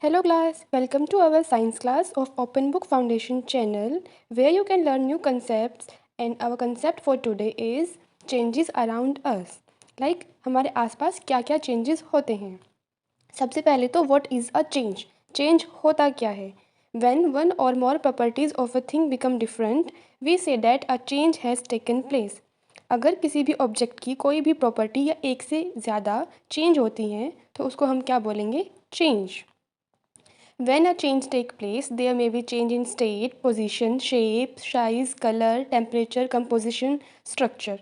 Hello class, welcome to our science class of Open Book Foundation channel where you can learn new concepts and our concept for today is changes around us. Like हमारे आसपास क्या क्या changes होते हैं. सबसे पहले तो what is a change? Change होता क्या है? When one or more properties of a thing become different, we say that a change has taken place. अगर किसी भी ऑब्जेक्ट की कोई भी प्रॉपर्टी या एक से ज़्यादा चेंज होती हैं तो उसको हम क्या बोलेंगे? Change. When a change takes place, there may be change in state, position, shape, size, color, temperature, composition, structure.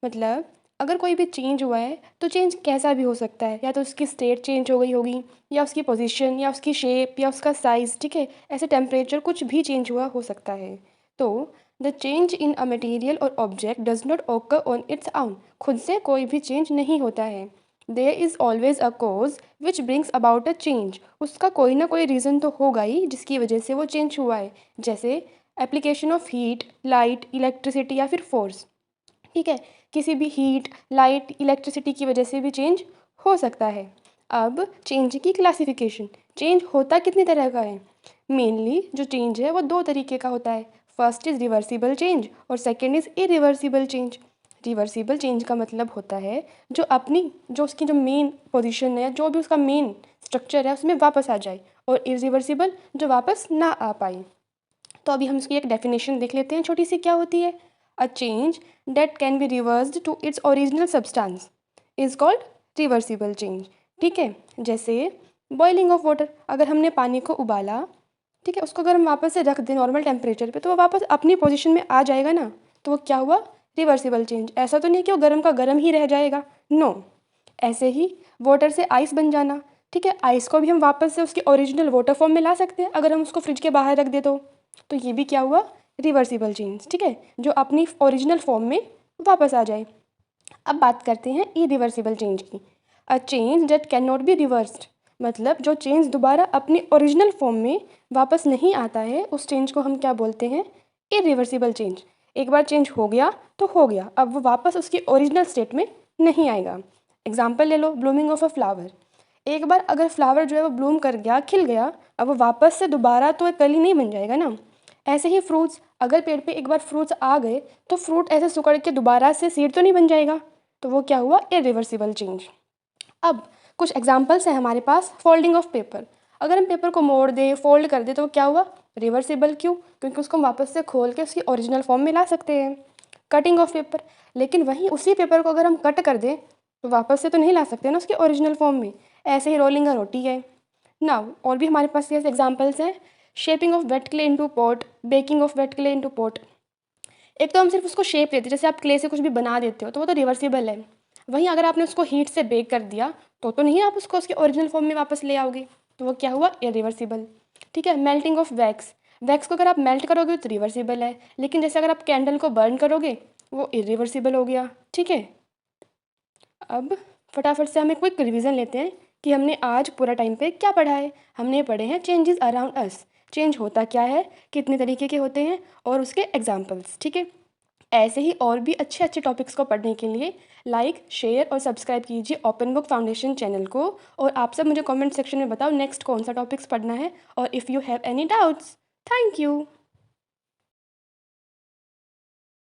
मतलब अगर कोई भी चेंज हुआ है तो चेंज कैसा भी हो सकता है, या तो उसकी स्टेट चेंज हो गई होगी, या उसकी पोजीशन, या उसकी शेप, या उसका साइज़. ठीक है, ऐसे टेम्परेचर कुछ भी चेंज हुआ हो सकता है. तो the change in a material और object does not occur on its own. खुद से कोई भी चेंज नहीं होता है. There is always a cause which brings about a change. उसका कोई ना कोई रीज़न तो होगा ही जिसकी वजह से वो चेंज हुआ है. जैसे application of heat, light, electricity या फिर फोर्स. ठीक है, किसी भी हीट, लाइट, इलेक्ट्रिसिटी की वजह से भी चेंज हो सकता है. अब चेंज की क्लासिफिकेशन. चेंज होता कितनी तरह का है? मेनली जो चेंज है वो दो तरीके का होता है. फर्स्ट इज़ रिवर्सिबल चेंज और second is irreversible change. Reversible change का मतलब होता है जो उसकी जो मेन पोजीशन है, जो भी उसका मेन स्ट्रक्चर है उसमें वापस आ जाए, और इरिवर्सिबल जो वापस ना आ पाए. तो अभी हम इसकी एक डेफिनेशन देख लेते हैं छोटी सी, क्या होती है. A change that can be reversed to its original substance is called reversible change. ठीक है, जैसे बॉइलिंग ऑफ वाटर. अगर हमने पानी को उबाला, ठीक है, उसको अगर हम वापस से रख दें नॉर्मल टेम्परेचर पे तो वो वापस अपनी पोजीशन में आ जाएगा ना. तो वो क्या हुआ? Reversible change. ऐसा तो नहीं कि वो गर्म का गर्म ही रह जाएगा, नो. ऐसे ही वाटर से आइस बन जाना. ठीक है, आइस को भी हम वापस से उसके ओरिजिनल वाटर फॉर्म में ला सकते हैं अगर हम उसको फ्रिज के बाहर रख दे तो ये भी क्या हुआ? Reversible change. ठीक है, जो अपनी ओरिजिनल फॉर्म में वापस आ जाए. अब बात करते हैं इरिवर्सिबल चेंज की. A change that can not be reversed. मतलब जो चेंज दोबारा अपनी ओरिजिनल फॉर्म में वापस नहीं आता है, उस चेंज को हम क्या बोलते हैं? Irreversible change. एक बार चेंज हो गया तो हो गया, अब वो वापस उसकी ओरिजिनल स्टेट में नहीं आएगा. एग्जाम्पल ले लो, ब्लूमिंग ऑफ अ फ्लावर. एक बार अगर फ्लावर जो है वो ब्लूम कर गया, खिल गया, अब वो वापस से दोबारा तो एक कली नहीं बन जाएगा ना. ऐसे ही फ्रूट्स, अगर पेड़ पे एक बार फ्रूट्स आ गए तो फ्रूट ऐसे सुकड़ के दोबारा से सीड तो नहीं बन जाएगा. तो वो क्या हुआ? Irreversible change. अब कुछ एग्जांपल्स हैं हमारे पास. Folding of paper. अगर हम पेपर को मोड़ दें, फोल्ड कर दें, तो क्या हुआ? रिवर्सिबल. क्यों? क्योंकि उसको हम वापस से खोल के उसकी ओरिजिनल फॉर्म में ला सकते हैं. Cutting of paper. लेकिन वहीं उसी पेपर को अगर हम कट कर दें तो वापस से तो नहीं ला सकते ना उसकी ओरिजिनल फॉर्म में. ऐसे ही रोलिंग अ रोटी है ना. और भी हमारे पास ऐसे एग्जाम्पल्स हैं. Shaping of weight clay into pot, baking of weight clay into pot. एक तो हम सिर्फ उसको शेप देते हैं, जैसे आप क्ले से कुछ भी बना देते हो तो वो तो रिवर्सिबल है. वहीं अगर आपने उसको हीट से बेक कर दिया तो नहीं आप उसको उसके ओरिजिनल फॉर्म में वापस ले आओगे, तो वो क्या हुआ? इरिवर्सिबल. ठीक है, मेल्टिंग ऑफ वैक्स. वैक्स को अगर आप मेल्ट करोगे तो रिवर्सिबल है, लेकिन जैसे अगर आप कैंडल को बर्न करोगे वो इरिवर्सिबल हो गया. ठीक है, अब फटाफट से हम एक क्विक रिवीजन लेते हैं कि हमने आज पूरा टाइम पे क्या पढ़ा है. हमने पढ़े हैं चेंजेस अराउंड अस. चेंज होता क्या है, कितने तरीके के होते हैं, और उसके एग्जाम्पल्स. ठीक है, ऐसे ही और भी अच्छे अच्छे टॉपिक्स को पढ़ने के लिए लाइक, शेयर और सब्सक्राइब कीजिए ओपन बुक फाउंडेशन चैनल को. और आप सब मुझे कमेंट सेक्शन में बताओ नेक्स्ट कौन सा टॉपिक्स पढ़ना है, और if you have any doubts. Thank you.